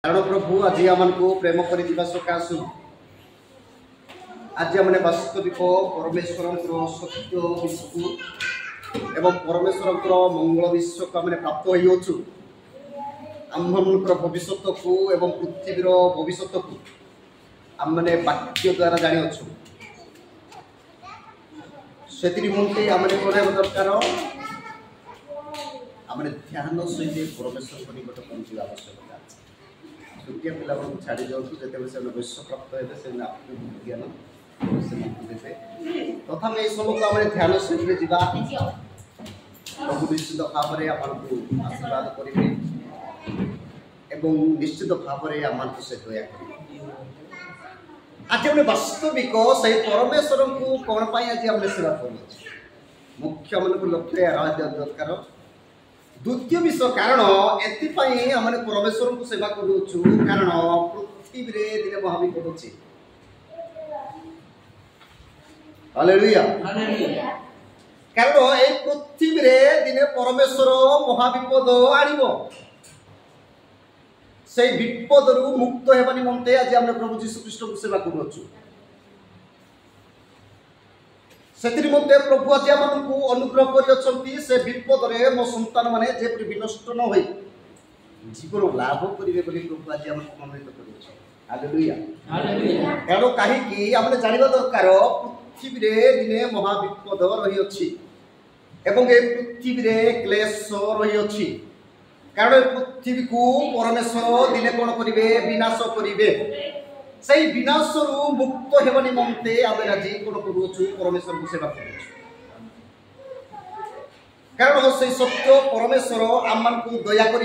कारण प्रभु आज आम को प्रेम कर सकाशु आज आम वास्तविक परमेश्वर सत्य विश्व एवं परमेश्वर मंगल विश्व को आम प्राप्त हो आमर भविष्य को एवं पृथ्वीर भविष्य को आम मैंने वाक्य द्वारा जानी से निमंते आम दरकार आम ध्यान सहित परमेश्वर को निकट पहुँचा आवश्यकता छुटिया पिला छाड़ी जाऊँ जो से वैश्य प्राप्त हे से ज्ञान देते तथा ये सब को आम ध्यान सहित जा प्रभु निश्चित भाव में आम आशीर्वाद करेंगे एवं निश्चित भाव में आम से दया करेंगे। आज हम वास्तविक से परमेश्वर को कौन आज आम सेवा कर मुख्य मन को लक्ष्य दरकार द्वितीय विषय कारण एपाई आम परमेश्वर को सेवा करूँ कारण पृथ्वी दिने महाविपद अच्छी हालेलुया कारण ए पृथ्वी दिने परमेश्वर महाविपद आनिबो से विपद मुक्त होगा निमंते आज आम प्रभु जीशु ख्रीष्ट को सेवा करूँ से निमंते प्रभु आज आमको अनुग्रह कर से विपद में मो संतान मैंने जेपरी विनष्ट न हो जीवन लाभ करेंगे प्रभु आज आम मनोनीत कर कहीं आम जानवा दरकार पृथ्वी दिने महाविपद रही अच्छी एवं ए पृथ्वी क्लेश रही अच्छी कारण पृथ्वी को परमेश्वर दिने कौन करेंगे विनाश करेंगे से विनाश मुक्त होगा निमंते आम आज कौन करूँ परमेश्वर को सेवा कर कारण से सत्य परमेश्वर आम को दया कर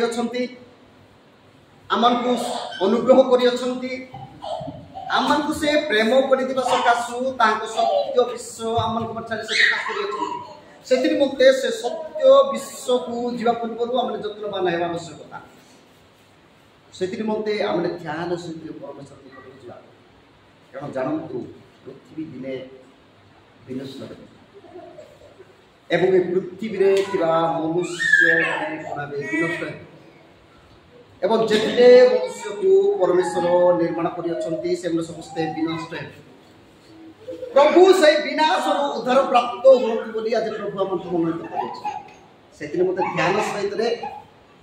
आम को अनुग्रह कर आम को से प्रेम कर सकाशु सत्य विश्व आम प्रकाश से निमंते से सत्य विश्व को जीवा पूर्व आम जत्नवान होगा आवश्यकता से निमंते आम ध्यान सहित परमेश्वर निकट जा कारण जानतु पृथ्वी दिने विनष्ट एवं पृथ्वी मनुष्य विनष्ट एवं जिते मनुष्य को परमेश्वर निर्माण कर समस्ते विनष्ट प्रभु से विनाश उद्धार प्राप्त होती आज प्रभु आम मनोनीत कर ध्यान सहित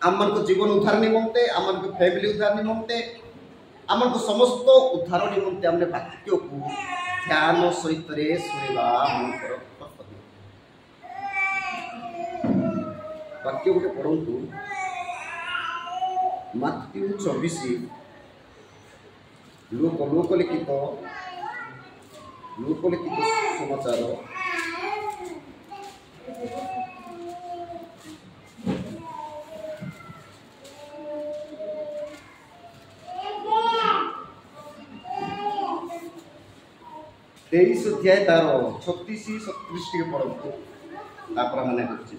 आम जीवन उद्धार निमंते आम फैमिली उद्धार निमंते आम समस्त उद्धार निमंते आम वाक्य को ध्यान सहित शुणा वाक्य गोटे पढ़ु मत्थ्यू 24 लोकलिखित समाचार 23 अध्याय तार 36-37 टी पढ़ु तापर माने करछि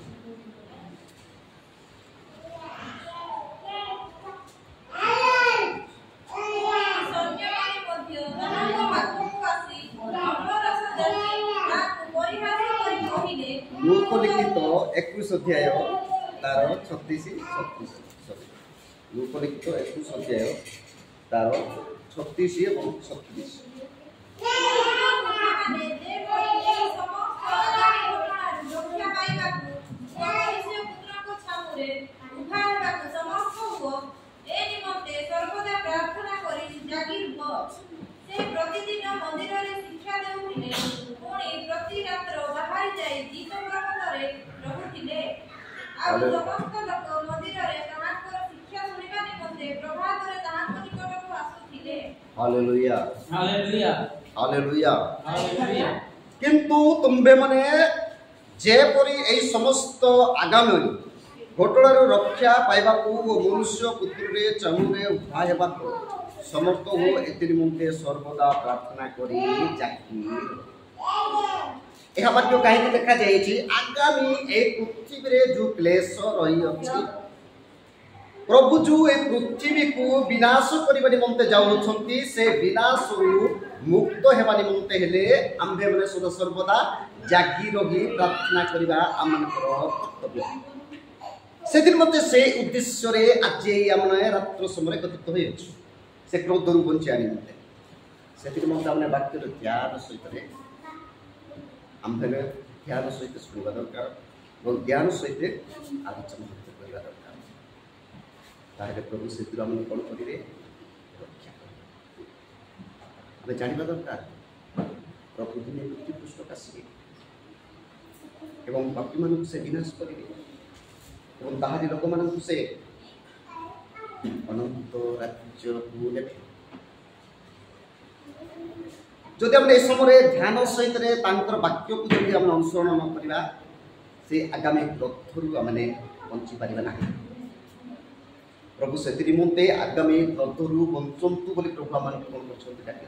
लोकलिखित 21 अध्याय तार 36-37 लोकलिखित 21 अध्याय तार 36 और 37 हालेलुया हालेलुया हालेलुया किंतु तुम्बे माने जेपरी ए समस्त आगामी घटनार रक्षा पाइबा मनुष्य पुत्र चमुरे उद्धार होगा समर्थ हो ए निमंते सर्वदा प्रार्थना करी यह वाक्य कहीं देखा जाए आगामी ए पृथ्वी जो क्लेश रही अच्छी प्रभु जो ए पृथ्वी को विनाश करने निमंते जाऊँगी से विनाश मुक्त होगा निमंते हेले आम्भे मैंने सदा सर्वदा जागी रही प्रार्थना करवा आम कर्तव्य से से उद्देश्य आज आम रात्र समय कथित हो क्रोधरू बंची आनी मत से आम वाक्य ध्यान सहित आम ध्यान सहित शुणा दरकार और ज्ञान सहित आलोचना करवा दरकार तारे प्रभु से कौन करेंगे रक्षा आम जानवा दरकार प्रभु दिने मृत्यु पुस्तक आसवे एवं पापी मानक से विनाश करेंगे और ताहारी लोक मानक से अनंत राज्य को नेबे जदि हम समय ध्यान सहित वाक्य को जब हम अनुसरण न करवा से आगामी क्रोधरू आमने बंची पारिबा नाही प्रभु से निमंते आगामी क्रोधरू बंचंतु बोली प्रभु आम कौन कर डाक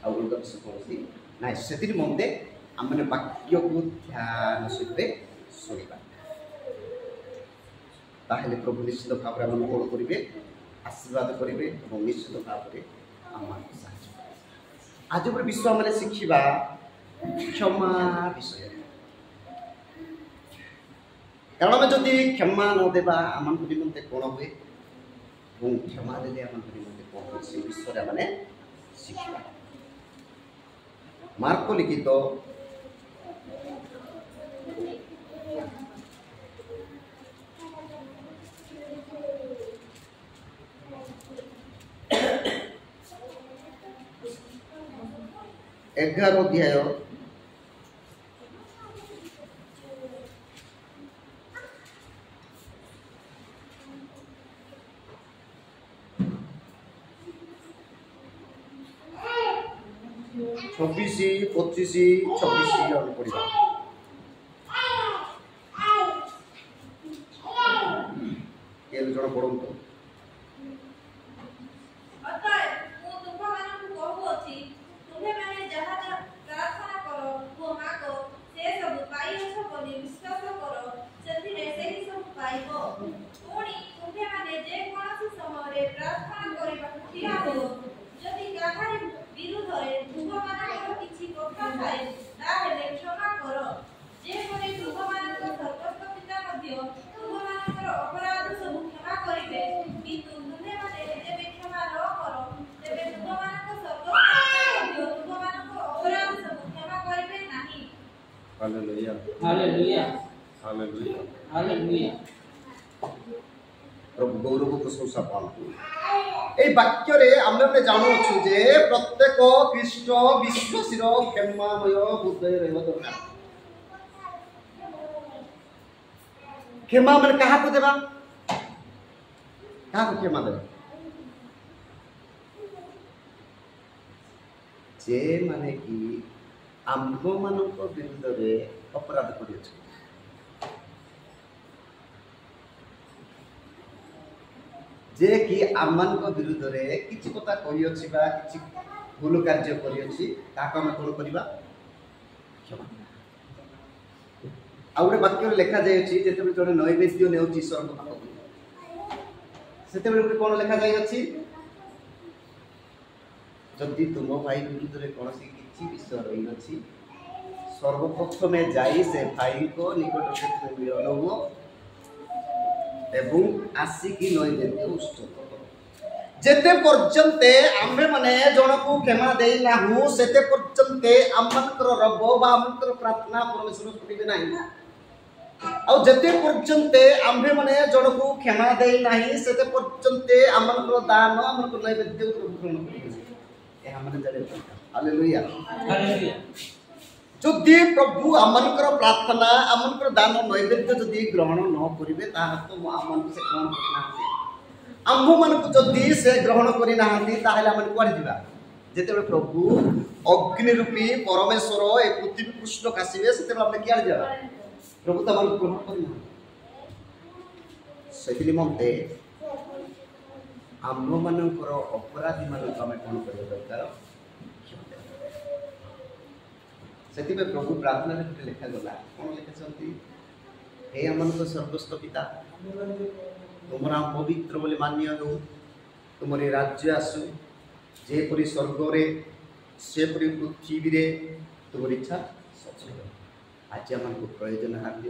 अलग विषय कौन ना से निमंते आम वाक्य को ध्यान सहित शुणा ताहले प्रभु निश्चित भाव में कौन करेंगे आशीर्वाद करेंगे और निश्चित भाव में आम आज पर विश्व आम शिखा क्षमा विषय कारण आम जदि क्षमा नदेवा आम निमंते कौन हुए और क्षमा दे आम निमंते कौन हुए से विषय आम शिखा मार्क लिखित 11 अध्याय 26, 25, 26 पढ़ा ये जन पढ़ो हालेलुया हालेलुया हालेलुया हालेलुया प्रभु गौरव प्रशंसा पाऊँ ए वाक्य रे आम मैंने जानू जे प्रत्येक ख्रीष्ट विश्वासी क्षमामय हृदय रहा दरकार क्षमा मैंने क्या देवा क्या क्षमा देवा जे माने कि आम्भ मानक विरुद्ध में अपराध कर जे कि आम विरुद्ध में किसी कथा कही कि भूल कार्य कौन करवा क्षमा आ गए वाक्य लिखा जाए जब नैवेद्य ने ईश्वर से कौन लिखा जाए जदि तुम भाई विरुद्ध में कौन विषय रही अच्छी सर्वप्रथम जाई से भाई को निकट से मिलन हुआ एवं आसिकी नैवेद्य उष्ट जेते पर्यंते आम्भे माने जन को क्षमा देई नाहु सेते पर्यंते आमनकर रब बा आमनकर प्रार्थना परमेश्वर सुनिबे नाही आ जेते पर्यंते आम्भे माने जन को क्षमा देई नाही सेते पर्यंते आमनकर दान आमनकर नैवेद्य ग्रहण करिबे ए हमने जाने हालेलुया हालेलुया जदि प्रभु आमनकर प्रार्थना आमनकर दान नैवेद्य जदि ग्रहण न करिवे ता तो आमन से ग्रहण करना आम्भ मानक जदि से ग्रहण करि नाहंती ताहेला आमन कोड दिबा जेते प्रभु अग्नि रूपी परमेश्वर ए पृथ्वी पृष्ठ कासिबे सेते हमने किया जाबा प्रभु त मन ग्रहण करना सेति निमंते आम्भ मानकर अपराधी मानक हम कोन करबा दरकार से प्रभु प्रार्थना लिखा गला कौन लिखा हे आम सर्वस्व पिता तुम नाम पवित्र बोले मान्य हो तुम राज्य आसु जेपरी स्वर्ग सेपरी पृथ्वी तुम इच्छा सच आज आम प्रयोजन हाथ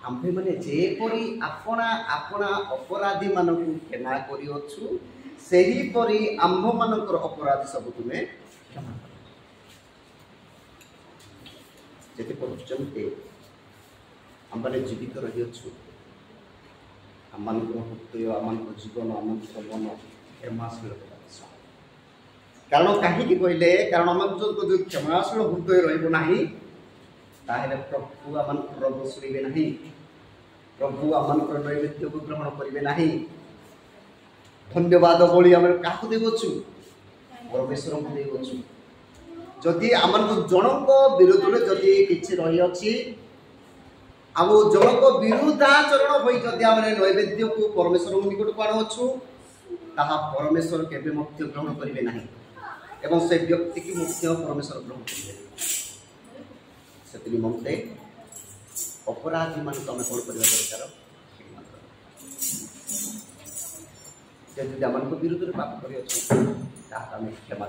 आम्भे माने जेपरी आपणा आपणा अपराधी मानकु क्षमा करियोछु सेही परी आम्भ मानकर अपराधी सब तुमे क्षमा कर जेते पर्यंत आम्भे जीवित रहियोछु आमनकर हृदय आमनकर जीवन आमनकर मन क्षमाशील कारण कहीं कहले कारण आम जो क्षमाशील हृदय रही ताहले प्रभु आम बसुरे ना प्रभु आम नैवेद्य को ग्रहण करेंगे ना धन्यवाद बोली आम क्या देवचु परमेश्वर को देवचु जदि आम जनक विरोध में जदि किसी रही अच्छी आउ जनक विरुद्धाचरण हो जदि आम नैवेद्य को परमेश्वर निकट को आणुछु ताहा परमेश्वर केबे मध्य ग्रहण करेंगे ना एवं से व्यक्ति की मुख्य परमेश्वर ग्रहण करेंगे से निमंते अपराधी मान आम कौन करवा दरकार आम विरुद्ध में पाप कर क्षमा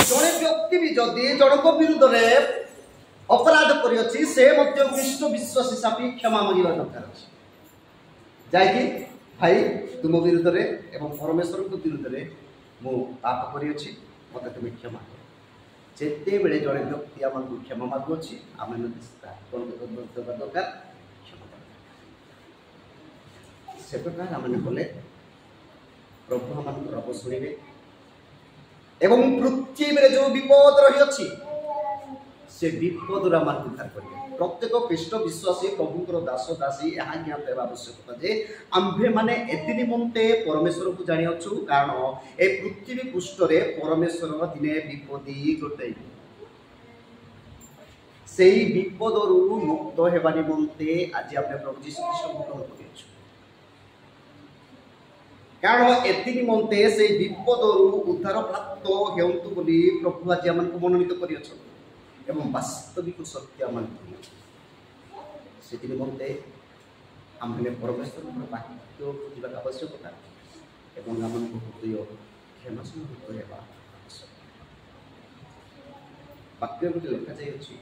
जड़े व्यक्ति भी जदि जनक विरुद्ध में अपराध कर कृष्ण विश्वास हिसाब क्षमा मांगा दरकार अच्छे जाकि भाई तुम विरुद्ध में एवं परमेश्वर को विरुद्ध में मु पाप कर मत तुम्हें क्षमा कर जिते बड़े जड़े व्यक्ति आम क्षमा मागुच्छी आम कौन दरकार क्षमा से प्रकार आम कले प्रभु आम रब शुणे एवं पृथ्वी में जो विपद रही अच्छी से विपद आम उद्धार करेंगे प्रत्येक कृष्ण विश्वासी प्रभुंर दास दासी यहाँ ज्ञान देवा आवश्यकता जे आम्भे माने एति निमंते परमेश्वर को जानी अच्छु कारण ए पृथ्वी पृष्ठ परमेश्वर दिने विपदी घटे से विपद मुक्त होगा निमंते आज आम प्रभु जीशु ख्रीष्ट को ग्रहण कर कारण एति निमंते से विपद उद्धार प्राप्त हेतु बोली प्रभु आज आम मनोनीत कर एवं वास्तविक सत्य से निमंते आम परमेश्वर वाक्य बुझा आवश्यकता एवं आम हृदय क्षमाशील हृदय वाक्य गोटे लिखा जाए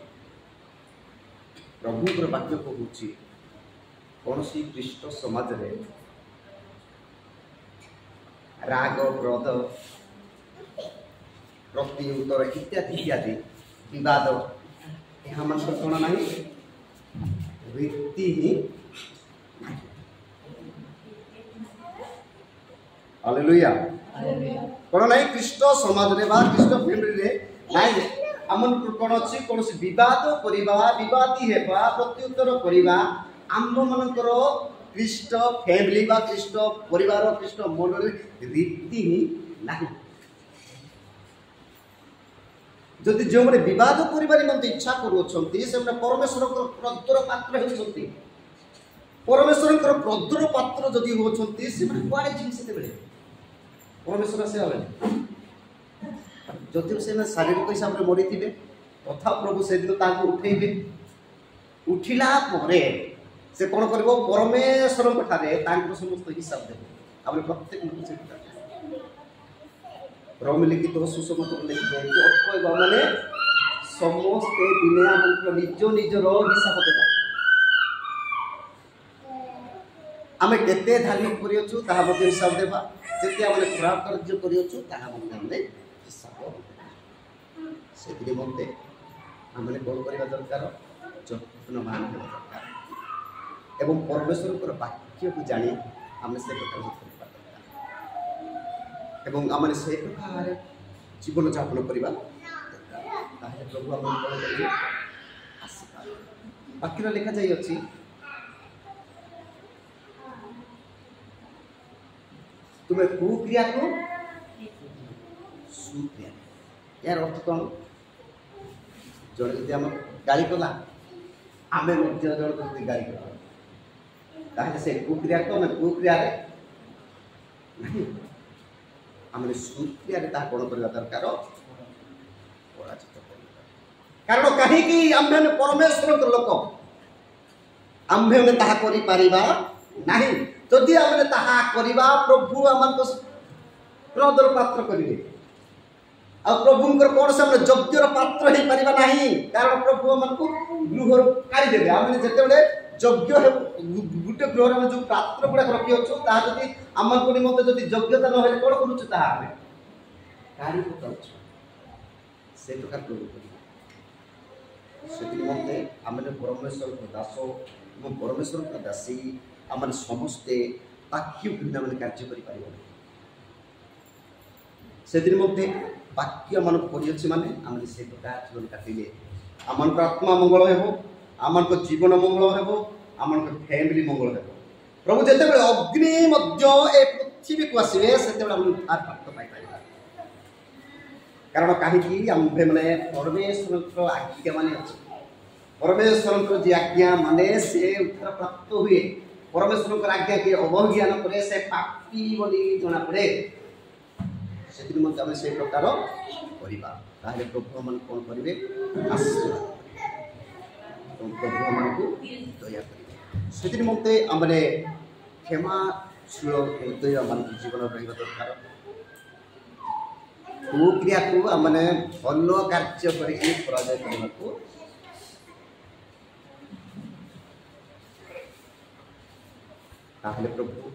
प्रभुर वाक्य कहूँ कौन सी ख्रीष्ट समाज रे राग क्रोध प्रति उत्तर इत्यादि इत्यादि विवाद यहाँ मान कौन ना रीति ही हालेलुया कौन ना कृष्ण समाज रे बा कृष्ण फैमिली रे नाइ आमन कौन अच्छी कौन विवाद करवा विवादी हेबा प्रत्युत्तर करवा आम मानकर कृष्ण फैमिली बा कृष्ण परिवार कृष्ण मंडल रीति ही नहीं जदि जो मैंने विवाद कर इच्छा कर परमेश्वर प्रदुर पात्र होती परमेश्वर प्रदुर पात्र जदि होती से कड़े जिम्मे परमेश्वर से जदि से शारीरिक हिसाब से मरी थे तथा प्रभु से दिन उठे उठिला से कौन कर परमेश्वर समस्त हिसाब देव आम प्रत्येक रोम लिखित सुसमाचार लिखि अथवा माने समस्ते दिने आम निज निजर हिसाब देवा आम केते धार्मिक कर हिसाब देवा जिते आम खराब कार्य कर हिसाब से निमंते आम कौन करवा दरकार जत्नवान होगा दरकार एवं परमेश्वर वाक्य को जानी आम से प्रकार एवं आम से प्रकार जीवन यापन करवा प्रभु आम वाक्य लिखा जाइए तुम्हें कुक्रिया को सुक्रिया यार अर्थ कौन जड़े आम गाड़ी कला आम जन गाड़ी कला से कुक्रिया को आम कुक्रिया आम सुक्रिया कौन करवा दरकार पराजित कारण कहीं आम्भे परमेश्वर लोक आम्भे नहीं जदि आम करवा प्रभु आम क्रोधर पात्र करेंगे आ प्रभुंकर कौन से यज्ञर पात्र हो पारिबा नहीं कारण प्रभु आमको गृह काढ़ी देबे आम जते बेले यज्ञ गोटे गृह जो पात्र गुड़ा रखी अच्छु ताकि आम निमंते जब योग्यता न कौन करुचु तामें काढ़ी पकाऊ से प्रकार से निमंते आम परमेश्वर दास और परमेश्वर दासी आम समस्ते बाक्य भिन्न मान कार्य कर से निमंते बाक्य मान पड़ी माने आम से प्रकार जीवन काटिले आम आत्मा मंगल हो आम जीवन मंगल हो आम फैमिली मंगल हो प्रभु जिते अग्नि ए पृथ्वी को आसवे से उद्धार प्राप्त पाई कारण कहीं आम्भे मैंने परमेश्वर आज्ञा मान परमेश्वर जी आज्ञा माने से उद्धार प्राप्त हुए परमेश्वर आज्ञा के अवज्ञान करे से पापी बोली जना पड़े से आम से प्रकार करवा प्रभु मान कौन करेंगे प्रभु मान को दया करेंगे से निमंते आमने क्षमाशील हृदय मान जीवन रहा दरकार क्रिया को आमने भल कार्य करके पराजय करने को प्रभु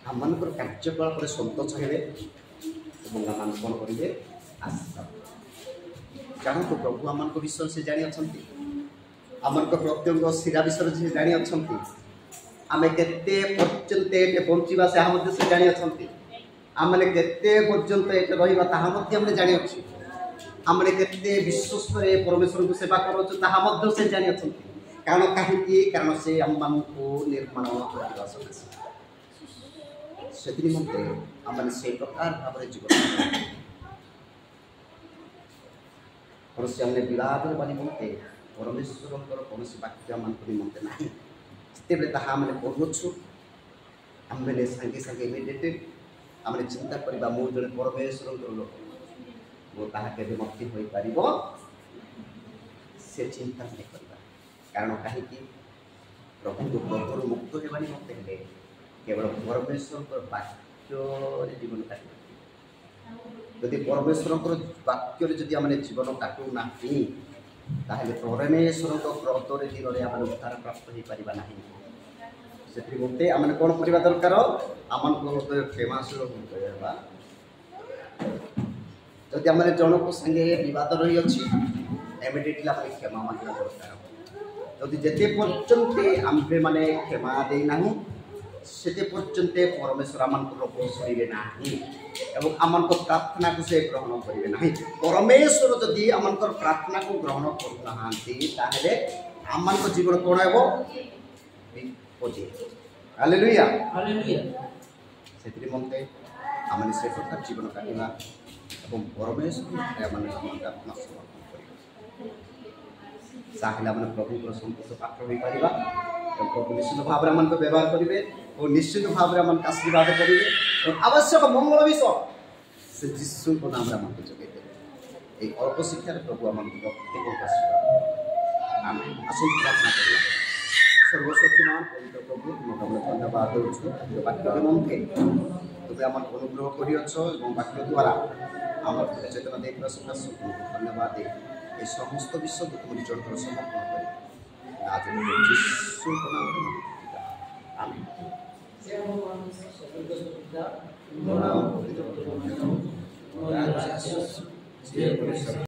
आम कार्यकलाप सन्तोष हे आम कौन करेंगे आशा जानतु प्रभु आम विषय से जानी आम प्रत्यंग शिरा विषय से जानी आम केते पर्यंत ये बंचा से जानी आम केते पर्यंत ये रहा तामें जानी आम केते विश्वस्त परमेश्वर को सेवा कर से जानी कारण कहीं कारण से आम मान निर्माण करने से निमंते आम से प्रकार भाव जीवन कौन से आम विवाद निमंते परमेश्वर कौन वाक्य मान निमंते ना जिते ताहा आम पढ़ुछु आम सागे सागे इमिडिएट आम चिंता करवा मु जड़े परमेश्वर लोक मोता के मुक्ति हो पार से चिंता नहीं करवा कारण कहीं प्रभु क्रोधर मुक्त होगा निमंते हेले केवल परमेश्वर वाक्य जीवन काट यदि परमेश्वर वाक्य जदि आम जीवन काटुना ताहले परमेश्वर क्रोधर दिन आम उद्धार प्राप्त हो पार से निमंते आम कौन करवा दरकार आम हृदय क्षमाशील हृदय है जदि आम जनक संगे विवाद रही अच्छी इमिडिएटली आम क्षमा मांगा दरकार जदि जिते पर्यंत आम्भे माने क्षमा देना से पर्यंत परमेश्वर आम शुणवे ना एवं आम प्रार्थना को से ग्रहण करेंगे ना परमेश्वर जदि आम प्रार्थना को ग्रहण करूना आम जीवन कौन हो हालेलुया से निमंते आम से प्रकार जीवन काटवा और परमेश्वर आत्मा समर्पण कर प्रभु संतोष पात्र हो पार प्रभु निश्चित भाव में व्यवहार करेंगे और निश्चित भाव में आशीर्वाद करेंगे और आवश्यक मंगल विषय से जीशु को नाम आम जगे देते ये अल्प शिक्षार प्रभु आम प्रत्येक आसन प्रार्थना कर सर्वशक्तिमान पवित्र प्रभु तुमको धन्यवाद दूँ वाक्य निमंते तुम्हें आम अनुग्रह कर वाक्य द्वारा आम चेतना देखा सकाश तुमको धन्यवाद दे ये समस्त विश्व को तुम निज समर्पण कर आज जीशु नाम आमीन।